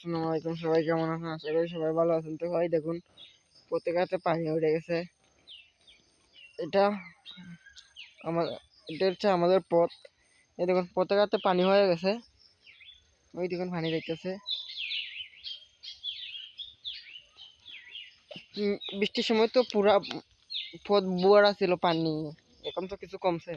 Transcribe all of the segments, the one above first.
আসসালামু আলাইকুম, সবাই কেমন আছেন? আশা করি সবাই ভালো আছেন। তো ভাই দেখুন, প্রত্যেকটাতে পানি উঠে গেছে। এটা আমার এটা হচ্ছে আমাদের পথ। এই দেখুন প্রত্যেকটাতে পানি হয়ে গেছে। ওই দেখুন পানি দেখতেছে। বৃষ্টির সময় তো পুরা পথ বুয়ারা ছিল পানি, এখন তো কিছু কমছে।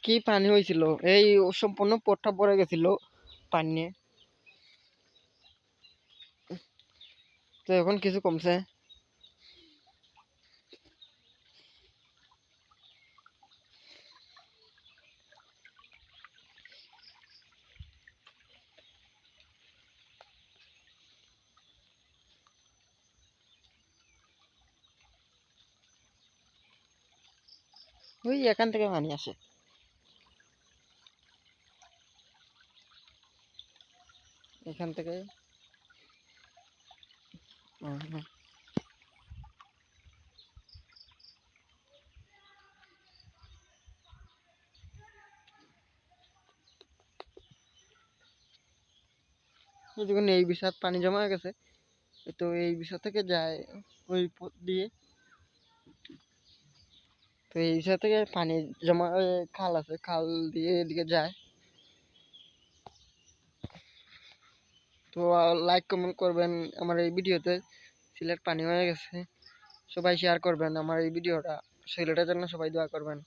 কি পানি হয়েছিল, এই সম্পূর্ণ পথটা ভরে গেছিল পানি নিয়ে। তো এখন কিছু কমছে। ওই এখান থেকে পানি আসে। এখান থেকে দেখুন এই বিষাদ পানি জমা হয়ে গেছে। তো এই বিষয় থেকে যায় ওই পথ দিয়ে। তো এই বিষয় থেকে পানি জমা খাল আছে, খাল দিয়ে এদিকে যায়। তো লাইক কমেন্ট করবেন আমার এই ভিডিওতে। সিলেট পানি হয়ে গেছে, সবাই শেয়ার করবেন আমার এই ভিডিওটা। সিলেটের জন্য সবাই দোয়া করবেন।